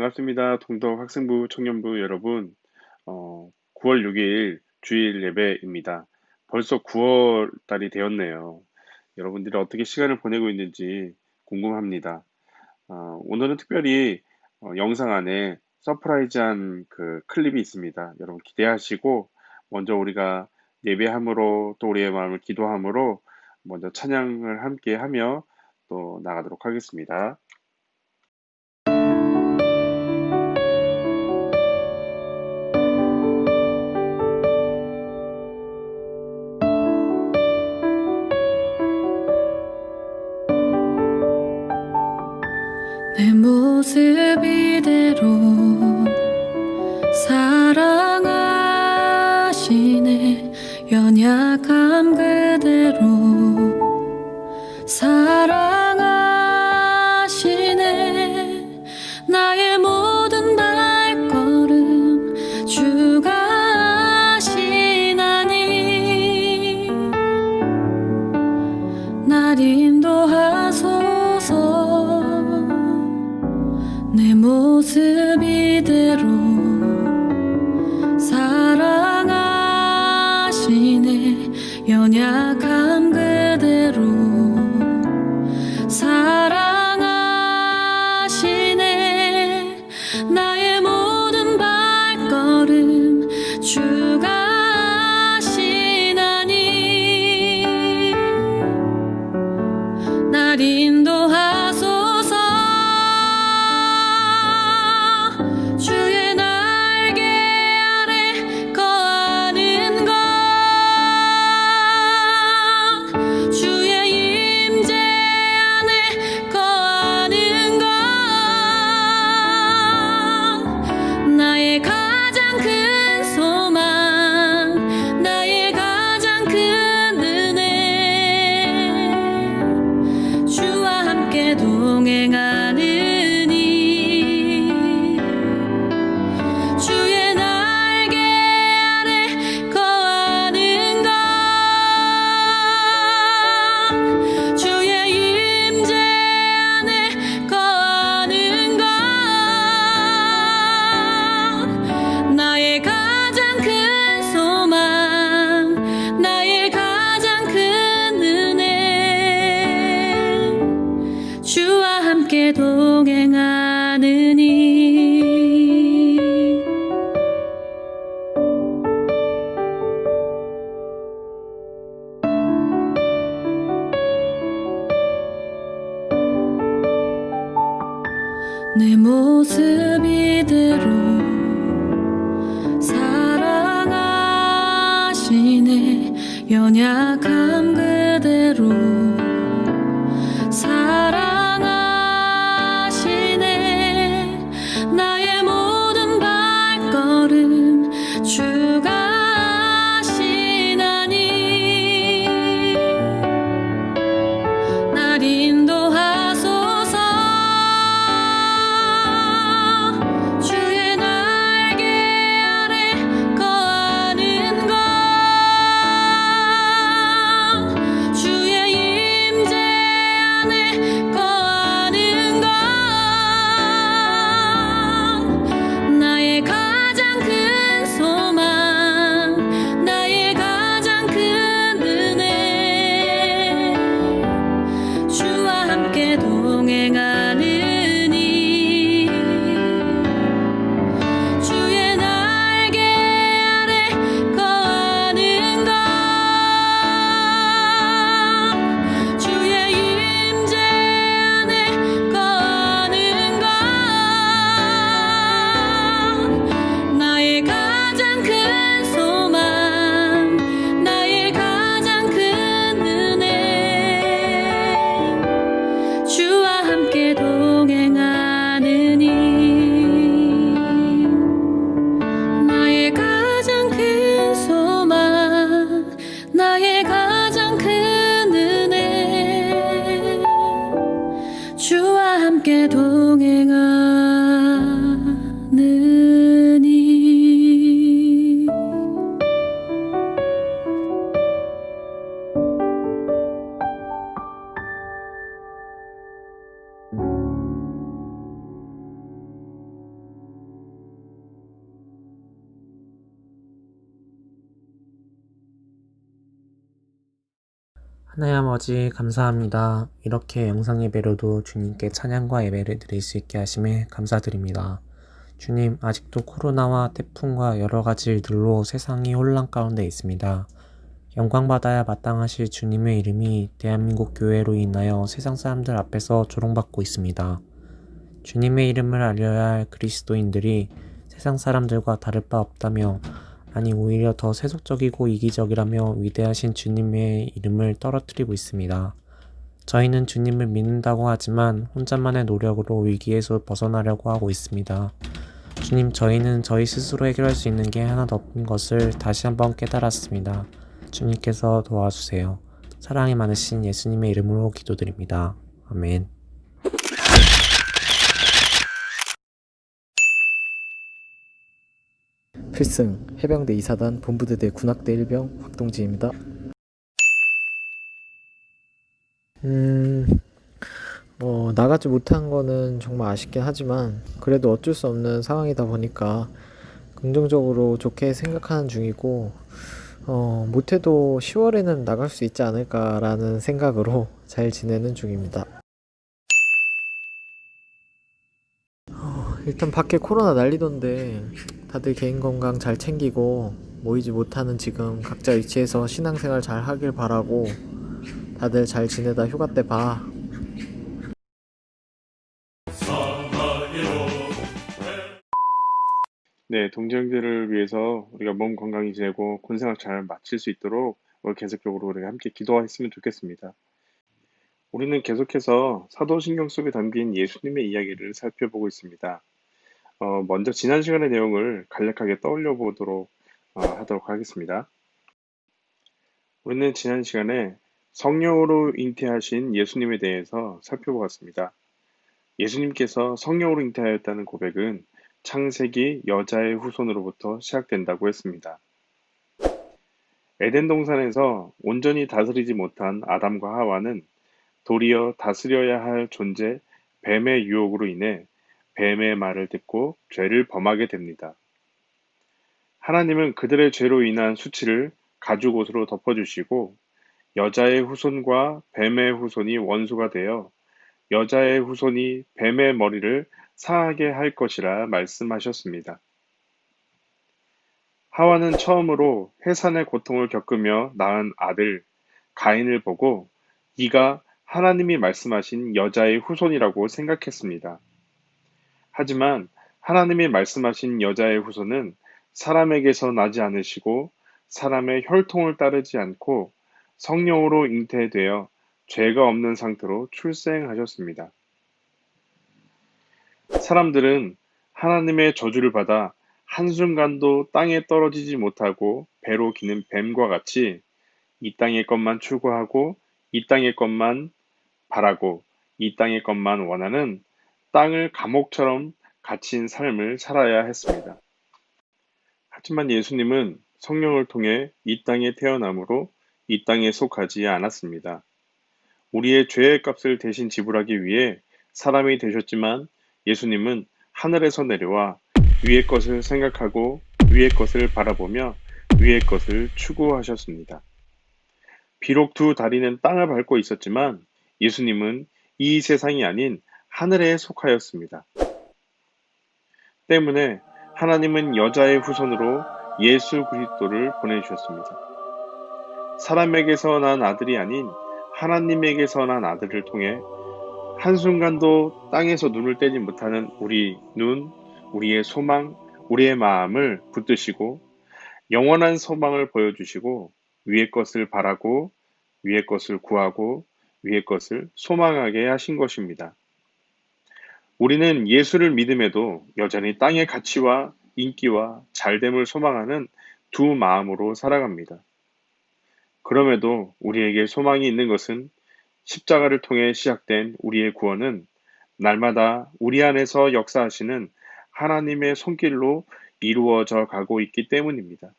반갑습니다. 동덕 학생부 청년부 여러분. 9월 6일 주일 예배입니다. 벌써 9월 달이 되었네요. 여러분들이 어떻게 시간을 보내고 있는지 궁금합니다. 오늘은 특별히 영상 안에 서프라이즈한 그 클립이 있습니다. 여러분 기대하시고 먼저 우리가 예배함으로 또 우리의 마음을 기도함으로 먼저 찬양을 함께 하며 또 나가도록 하겠습니다. 내 모습 이대로 사랑하시네. 연약함 그대로 사랑하시네. 나의 모든 발걸음 주가 하시나니 날 인도하소서. 내 모습 이대로 사랑하시네. 연약함 그대로 사랑하시네. 나의 모든 발걸음 주가 하시나니 날 인도하소서. 주의 날개 아래 거하는 것, 주의 임재 안에 거하는 것, 나의 가장 큰 소망, 나의 가장 큰 은혜, 주와 함께 동행하느니 주의 날개 아래 거하는 것, 주의 임재 안에 거하는 것, 나의 가장 큰 소망, 나의 가장 큰 은혜, 주와 함께 동행하느니. 내 모습 이대로 사랑하시네. 연약함 그대로 사랑하시네. 나의 모든 발걸음 주가 하시나니 날 인도하소서. 주의 날개 아래 거하는 것, 주의 하나님 아버지 감사합니다. 이렇게 영상 예배로도 주님께 찬양과 예배를 드릴 수 있게 하심에 감사드립니다. 주님, 아직도 코로나와 태풍과 여러 가지 일들로 세상이 혼란 가운데 있습니다. 영광받아야 마땅하실 주님의 이름이 대한민국 교회로 인하여 세상 사람들 앞에서 조롱받고 있습니다. 주님의 이름을 알려야 할 그리스도인들이 세상 사람들과 다를 바 없다며, 아니 오히려 더 세속적이고 이기적이라며 위대하신 주님의 이름을 떨어뜨리고 있습니다. 저희는 주님을 믿는다고 하지만 혼자만의 노력으로 위기에서 벗어나려고 하고 있습니다. 주님, 저희는 저희 스스로 해결할 수 있는 게 하나도 없는 것을 다시 한번 깨달았습니다. 주님께서 도와주세요. 사랑이 많으신 예수님의 이름으로 기도드립니다. 아멘. 필승 해병대 2사단 본부대대 군악대 1병 박동진입니다. 나가지 못한 거는 정말 아쉽긴 하지만 그래도 어쩔 수 없는 상황이다 보니까 긍정적으로 좋게 생각하는 중이고, 못해도 10월에는 나갈 수 있지 않을까라는 생각으로 잘 지내는 중입니다. 일단 밖에 코로나 난리던데 다들 개인 건강 잘 챙기고 모이지 못하는 지금 각자 위치에서 신앙생활 잘 하길 바라고, 다들 잘 지내다 휴가 때 봐. 네, 동정들을 위해서 우리가 몸 건강히 지내고 군생활 잘 마칠 수 있도록 오늘 계속적으로 우리가 함께 기도했으면 좋겠습니다. 우리는 계속해서 사도신경 속에 담긴 예수님의 이야기를 살펴보고 있습니다. 먼저 지난 시간의 내용을 간략하게 떠올려 보도록 하도록 하겠습니다. 우리는 지난 시간에 성령으로 잉태하신 예수님에 대해서 살펴보았습니다. 예수님께서 성령으로 잉태하였다는 고백은 창세기 여자의 후손으로부터 시작된다고 했습니다. 에덴 동산에서 온전히 다스리지 못한 아담과 하와는 도리어 다스려야 할 존재 뱀의 유혹으로 인해 뱀의 말을 듣고 죄를 범하게 됩니다. 하나님은 그들의 죄로 인한 수치를 가죽옷으로 덮어주시고 여자의 후손과 뱀의 후손이 원수가 되어 여자의 후손이 뱀의 머리를 상하게 할 것이라 말씀하셨습니다. 하와는 처음으로 해산의 고통을 겪으며 낳은 아들 가인을 보고 이가 하나님이 말씀하신 여자의 후손이라고 생각했습니다. 하지만 하나님이 말씀하신 여자의 후손은 사람에게서 나지 않으시고 사람의 혈통을 따르지 않고 성령으로 잉태되어 죄가 없는 상태로 출생하셨습니다. 사람들은 하나님의 저주를 받아 한순간도 땅에 떨어지지 못하고 배로 기는 뱀과 같이 이 땅의 것만 추구하고 이 땅의 것만 바라고 이 땅의 것만 원하는 땅을 감옥처럼 갇힌 삶을 살아야 했습니다. 하지만 예수님은 성령을 통해 이 땅에 태어남으로 이 땅에 속하지 않았습니다. 우리의 죄의 값을 대신 지불하기 위해 사람이 되셨지만 예수님은 하늘에서 내려와 위의 것을 생각하고 위의 것을 바라보며 위의 것을 추구하셨습니다. 비록 두 다리는 땅을 밟고 있었지만 예수님은 이 세상이 아닌 하늘에 속하였습니다. 때문에 하나님은 여자의 후손으로 예수 그리스도를 보내주셨습니다. 사람에게서 난 아들이 아닌 하나님에게서 난 아들을 통해 한순간도 땅에서 눈을 떼지 못하는 우리 눈, 우리의 소망, 우리의 마음을 붙드시고 영원한 소망을 보여주시고 위의 것을 바라고 위의 것을 구하고 위의 것을 소망하게 하신 것입니다. 우리는 예수를 믿음에도 여전히 땅의 가치와 인기와 잘됨을 소망하는 두 마음으로 살아갑니다. 그럼에도 우리에게 소망이 있는 것은 십자가를 통해 시작된 우리의 구원은 날마다 우리 안에서 역사하시는 하나님의 손길로 이루어져 가고 있기 때문입니다.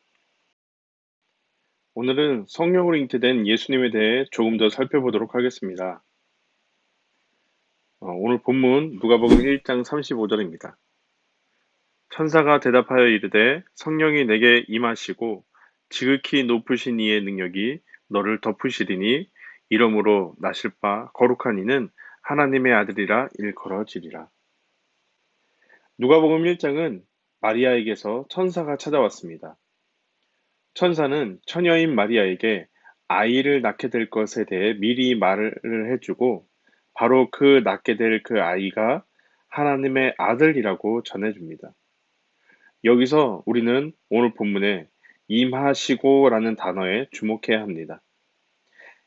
오늘은 성령으로 잉태된 예수님에 대해 조금 더 살펴보도록 하겠습니다. 오늘 본문 누가복음 1장 35절입니다. 천사가 대답하여 이르되 성령이 내게 임하시고 지극히 높으신 이의 능력이 너를 덮으시리니 이러므로 나실 바 거룩한 이는 하나님의 아들이라 일컬어지리라. 누가복음 1장은 마리아에게서 천사가 찾아왔습니다. 천사는 처녀인 마리아에게 아이를 낳게 될 것에 대해 미리 말을 해주고 바로 그 낳게 될 그 아이가 하나님의 아들이라고 전해줍니다. 여기서 우리는 오늘 본문에 임하시고라는 단어에 주목해야 합니다.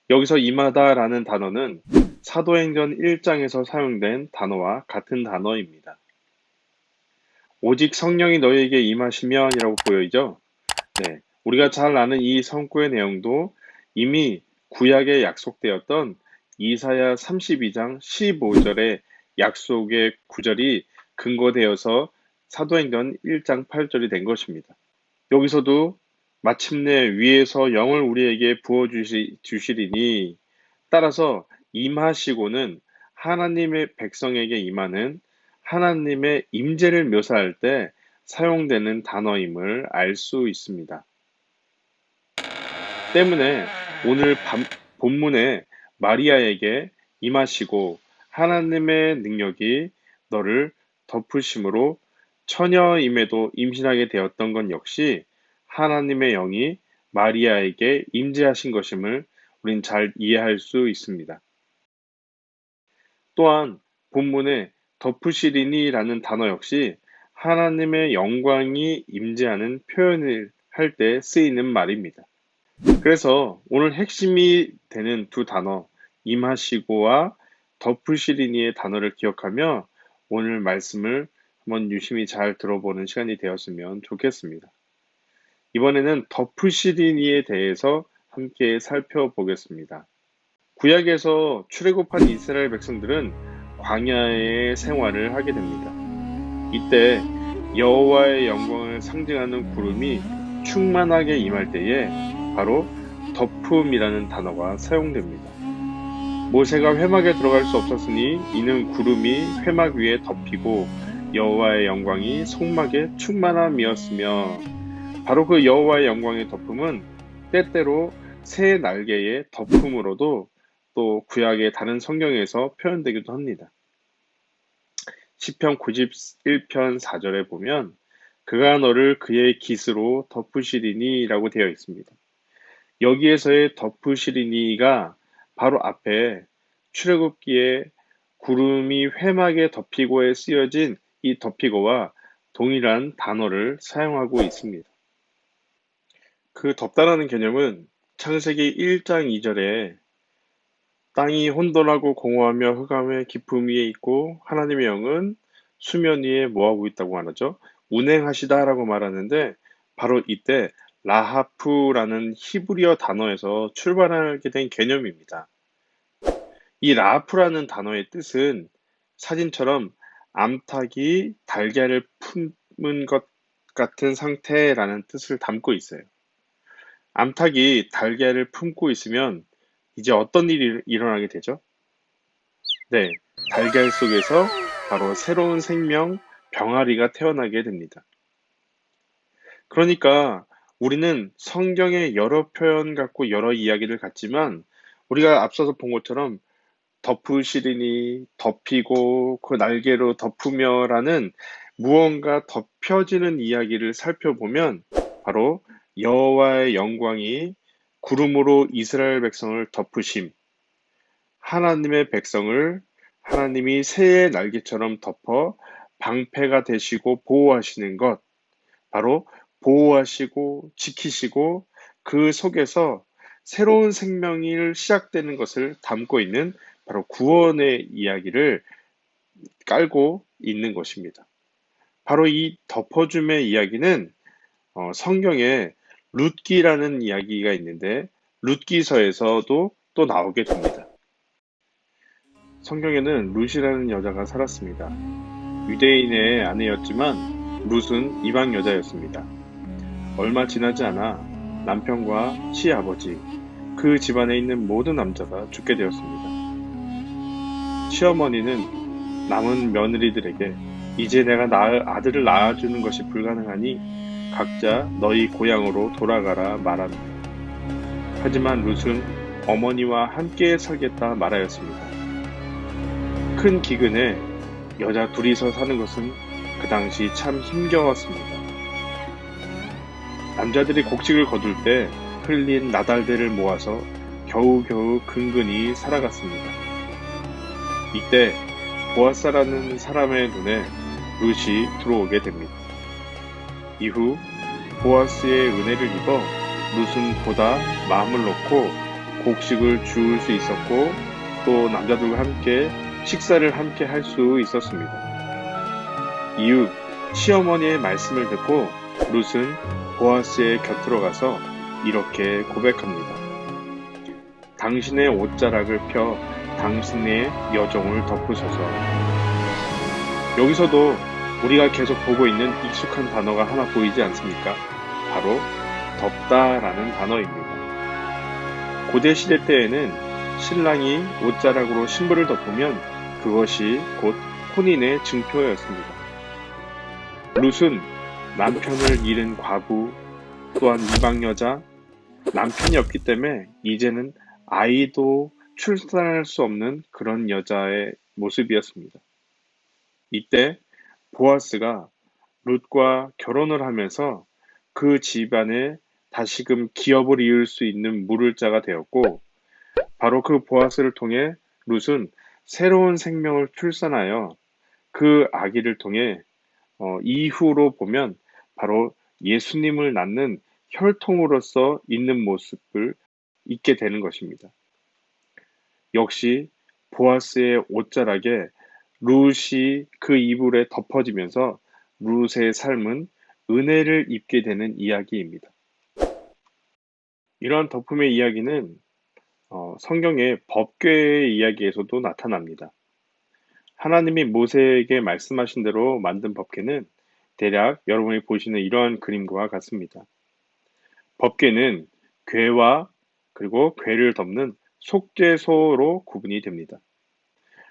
여기서 임하다라는 단어는 사도행전 1장에서 사용된 단어와 같은 단어입니다. 오직 성령이 너희에게 임하시면이라고 보여지죠? 네, 우리가 잘 아는 이 성구의 내용도 이미 구약에 약속되었던 이사야 32장 15절의 약속의 구절이 근거되어서 사도행전 1장 8절이 된 것입니다. 여기서도 마침내 위에서 영을 우리에게 부어주시리니 따라서 임하시고는 하나님의 백성에게 임하는 하나님의 임재를 묘사할 때 사용되는 단어임을 알 수 있습니다. 때문에 오늘 본문에 마리아에게 임하시고 하나님의 능력이 너를 덮으심으로 처녀임에도 임신하게 되었던 건 역시 하나님의 영이 마리아에게 임재하신 것임을 우린 잘 이해할 수 있습니다. 또한 본문에 덮으시리니라는 단어 역시 하나님의 영광이 임재하는 표현을 할 때 쓰이는 말입니다. 그래서 오늘 핵심이 되는 두 단어 임하시고와 덮으시리니의 단어를 기억하며 오늘 말씀을 한번 유심히 잘 들어보는 시간이 되었으면 좋겠습니다. 이번에는 덮으시리니에 대해서 함께 살펴보겠습니다. 구약에서 출애굽한 이스라엘 백성들은 광야의 생활을 하게 됩니다. 이때 여호와의 영광을 상징하는 구름이 충만하게 임할 때에 바로 덮음이라는 단어가 사용됩니다. 모세가 회막에 들어갈 수 없었으니 이는 구름이 회막 위에 덮이고 여호와의 영광이 성막에 충만함이었으며 바로 그 여호와의 영광의 덮음은 때때로 새 날개의 덮음으로도 또 구약의 다른 성경에서 표현되기도 합니다. 시편 91편 4절에 보면 그가 너를 그의 깃으로 덮으시리니 라고 되어 있습니다. 여기에서의 덮으시리니가 바로 앞에 출애굽기에 구름이 회막에 덮이고에 쓰여진 이 덮이고와 동일한 단어를 사용하고 있습니다. 그 덮다라는 개념은 창세기 1장 2절에 땅이 혼돈하고 공허하며 흑암의 깊음 위에 있고 하나님의 영은 수면 위에 뭐하고 있다고 말하죠? 운행하시다라고 말하는데 바로 이때 라하프라는 히브리어 단어에서 출발하게 된 개념입니다. 이 라하프라는 단어의 뜻은 사진처럼 암탉이 달걀을 품은 것 같은 상태라는 뜻을 담고 있어요. 암탉이 달걀을 품고 있으면 이제 어떤 일이 일어나게 되죠? 네, 달걀 속에서 바로 새로운 생명, 병아리가 태어나게 됩니다. 그러니까 우리는 성경의 여러 표현 갖고 여러 이야기를 갖지만 우리가 앞서서 본 것처럼 덮으시리니, 덮이고, 그 날개로 덮으며라는 무언가 덮여지는 이야기를 살펴보면 바로 여호와의 영광이 구름으로 이스라엘 백성을 덮으심, 하나님의 백성을 하나님이 새의 날개처럼 덮어 방패가 되시고 보호하시는 것, 바로 보호하시고 지키시고 그 속에서 새로운 생명이 시작되는 것을 담고 있는 바로 구원의 이야기를 깔고 있는 것입니다. 바로 이 덮어줌의 이야기는 성경에 룻기라는 이야기가 있는데 룻기서에서도 또 나오게 됩니다. 성경에는 룻이라는 여자가 살았습니다. 유대인의 아내였지만 룻은 이방 여자였습니다. 얼마 지나지 않아 남편과 시아버지, 그 집안에 있는 모든 남자가 죽게 되었습니다. 시어머니는 남은 며느리들에게 이제 내가 아들을 낳아주는 것이 불가능하니 각자 너희 고향으로 돌아가라 말합니다. 하지만 룻은 어머니와 함께 살겠다 말하였습니다. 큰 기근에 여자 둘이서 사는 것은 그 당시 참 힘겨웠습니다. 남자들이 곡식을 거둘 때 흘린 나달대를 모아서 겨우겨우 근근히 살아갔습니다. 이때 보아스라는 사람의 눈에 룻이 들어오게 됩니다. 이후 보아스의 은혜를 입어 룻은 보다 마음을 놓고 곡식을 주울 수 있었고 또 남자들과 함께 식사를 함께 할 수 있었습니다. 이후 시어머니의 말씀을 듣고 룻은 보아스의 곁으로 가서 이렇게 고백합니다. 당신의 옷자락을 펴 당신의 여종을 덮으소서. 여기서도 우리가 계속 보고 있는 익숙한 단어가 하나 보이지 않습니까? 바로 덮다라는 단어입니다. 고대 시대 때에는 신랑이 옷자락으로 신부를 덮으면 그것이 곧 혼인의 증표였습니다. 룻은 남편을 잃은 과부, 또한 이방 여자, 남편이 없기 때문에 이제는 아이도 출산할 수 없는 그런 여자의 모습이었습니다. 이때 보아스가 룻과 결혼을 하면서 그 집안에 다시금 기업을 이을 수 있는 물을 자가 되었고 바로 그 보아스를 통해 룻은 새로운 생명을 출산하여 그 아기를 통해 이후로 보면 바로 예수님을 낳는 혈통으로서 있는 모습을 잊게 되는 것입니다. 역시 보아스의 옷자락에 룻이 그 이불에 덮어지면서 룻의 삶은 은혜를 입게 되는 이야기입니다. 이러한 덮음의 이야기는 성경의 법궤의 이야기에서도 나타납니다. 하나님이 모세에게 말씀하신 대로 만든 법궤는 대략 여러분이 보시는 이러한 그림과 같습니다. 법궤는 궤와 그리고 궤를 덮는 속죄소로 구분이 됩니다.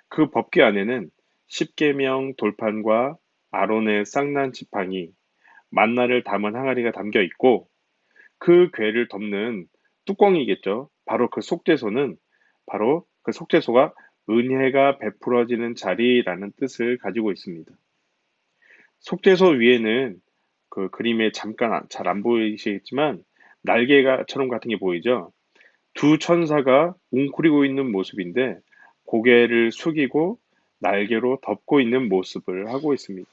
그 법궤 안에는 십계명 돌판과 아론의 쌍난 지팡이, 만나를 담은 항아리가 담겨 있고 그 궤를 덮는 뚜껑이겠죠. 바로 그 속죄소는 바로 그 속죄소가 은혜가 베풀어지는 자리라는 뜻을 가지고 있습니다. 속죄소 위에는 그 그림에 잠깐 잘 안 보이시겠지만 날개가처럼 같은 게 보이죠. 두 천사가 웅크리고 있는 모습인데 고개를 숙이고 날개로 덮고 있는 모습을 하고 있습니다.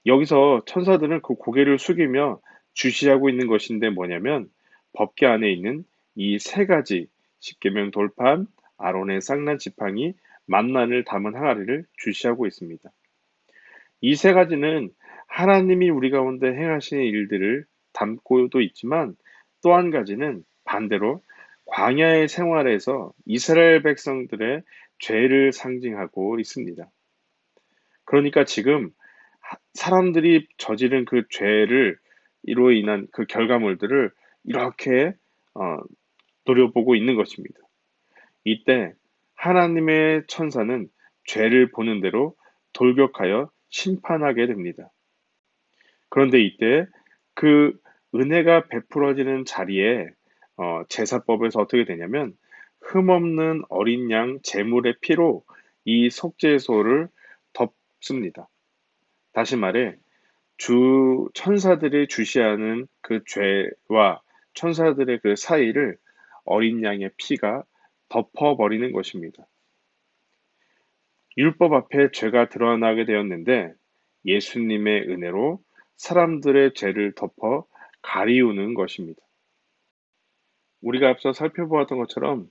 여기서 천사들은 그 고개를 숙이며 주시하고 있는 것인데 뭐냐면 법궤 안에 있는 이 세 가지 십계명 돌판, 아론의 쌍난 지팡이, 만나를 담은 항아리를 주시하고 있습니다. 이 세 가지는 하나님이 우리 가운데 행하시는 일들을 담고도 있지만 또 한 가지는 반대로 광야의 생활에서 이스라엘 백성들의 죄를 상징하고 있습니다. 그러니까 지금 사람들이 저지른 그 죄를 이로 인한 그 결과물들을 이렇게 노려보고 있는 것입니다. 이때 하나님의 천사는 죄를 보는 대로 돌격하여 심판하게 됩니다. 그런데 이때 그 은혜가 베풀어지는 자리에 제사법에서 어떻게 되냐면 흠없는 어린 양 제물의 피로 이 속죄소를 덮습니다. 다시 말해 주 천사들이 주시하는 그 죄와 천사들의 그 사이를 어린 양의 피가 덮어버리는 것입니다. 율법 앞에 죄가 드러나게 되었는데 예수님의 은혜로 사람들의 죄를 덮어 가리우는 것입니다. 우리가 앞서 살펴보았던 것처럼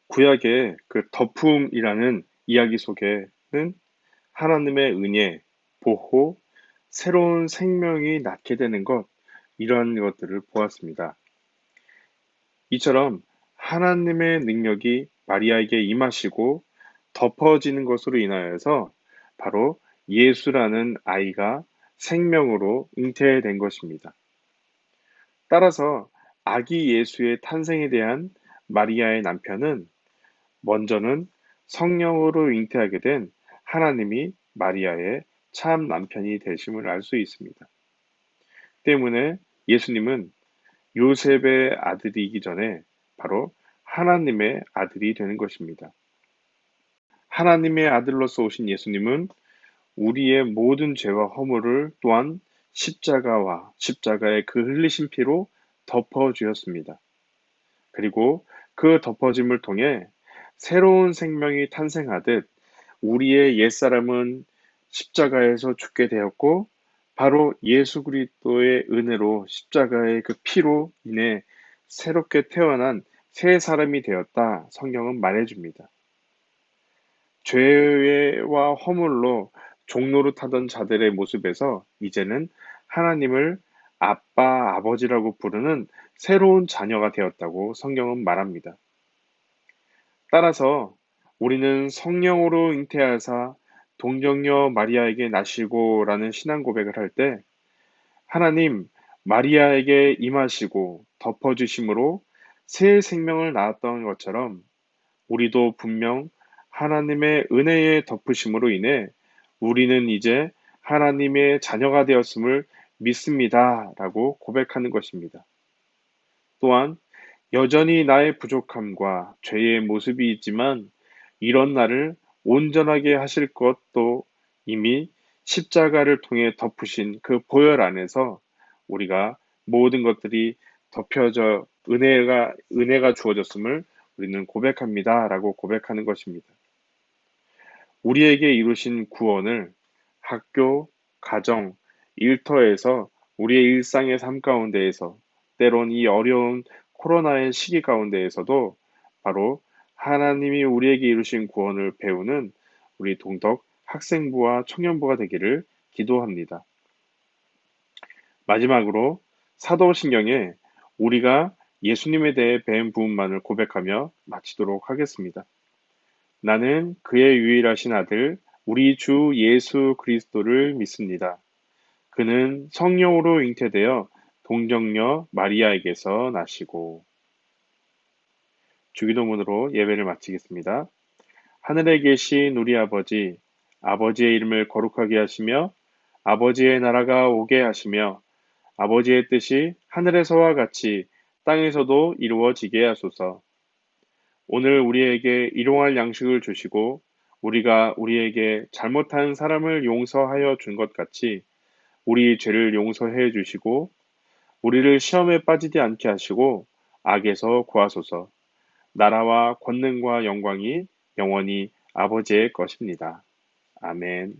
구약의 그 덮음이라는 이야기 속에는 하나님의 은혜, 보호, 새로운 생명이 낳게 되는 것, 이러한 것들을 보았습니다. 이처럼 하나님의 능력이 마리아에게 임하시고 덮어지는 것으로 인하여서 바로 예수라는 아이가 생명으로 잉태된 것입니다. 따라서 아기 예수의 탄생에 대한 마리아의 남편은 먼저는 성령으로 잉태하게 된 하나님이 마리아의 참 남편이 되심을 알 수 있습니다. 때문에 예수님은 요셉의 아들이기 전에 바로 하나님의 아들이 되는 것입니다. 하나님의 아들로서 오신 예수님은 우리의 모든 죄와 허물을 또한 십자가와 십자가의 그 흘리신 피로 덮어주었습니다. 그리고 그 덮어짐을 통해 새로운 생명이 탄생하듯 우리의 옛사람은 십자가에서 죽게 되었고 바로 예수 그리스도의 은혜로 십자가의 그 피로 인해 새롭게 태어난 새 사람이 되었다 성경은 말해줍니다. 죄와 허물로 종노릇하던 자들의 모습에서 이제는 하나님을 아빠, 아버지라고 부르는 새로운 자녀가 되었다고 성경은 말합니다. 따라서 우리는 성령으로 잉태하사 동정녀 마리아에게 나시고라는 신앙 고백을 할 때 하나님 마리아에게 임하시고 덮어주심으로 새 생명을 낳았던 것처럼 우리도 분명 하나님의 은혜의 덮으심으로 인해 우리는 이제 하나님의 자녀가 되었음을 믿습니다. 라고 고백하는 것입니다. 또한 여전히 나의 부족함과 죄의 모습이 있지만 이런 나를 온전하게 하실 것도 이미 십자가를 통해 덮으신 그 보혈 안에서 우리가 모든 것들이 덮여져 은혜가 주어졌음을 우리는 고백합니다. 라고 고백하는 것입니다. 우리에게 이루신 구원을 학교, 가정, 일터에서 우리의 일상의 삶 가운데에서 때론 이 어려운 코로나의 시기 가운데에서도 바로 하나님이 우리에게 이루신 구원을 배우는 우리 동덕 학생부와 청년부가 되기를 기도합니다. 마지막으로 사도신경에 우리가 예수님에 대해 배운 부분만을 고백하며 마치도록 하겠습니다. 나는 그의 유일하신 아들 우리 주 예수 그리스도를 믿습니다. 그는 성령으로 잉태되어 동정녀 마리아에게서 나시고 주기도문으로 예배를 마치겠습니다. 하늘에 계신 우리 아버지, 아버지의 이름을 거룩하게 하시며 아버지의 나라가 오게 하시며 아버지의 뜻이 하늘에서와 같이 땅에서도 이루어지게 하소서. 오늘 우리에게 일용할 양식을 주시고 우리가 우리에게 잘못한 사람을 용서하여 준 것 같이 우리 죄를 용서해 주시고 우리를 시험에 빠지지 않게 하시고 악에서 구하소서. 나라와 권능과 영광이 영원히 아버지의 것입니다. 아멘.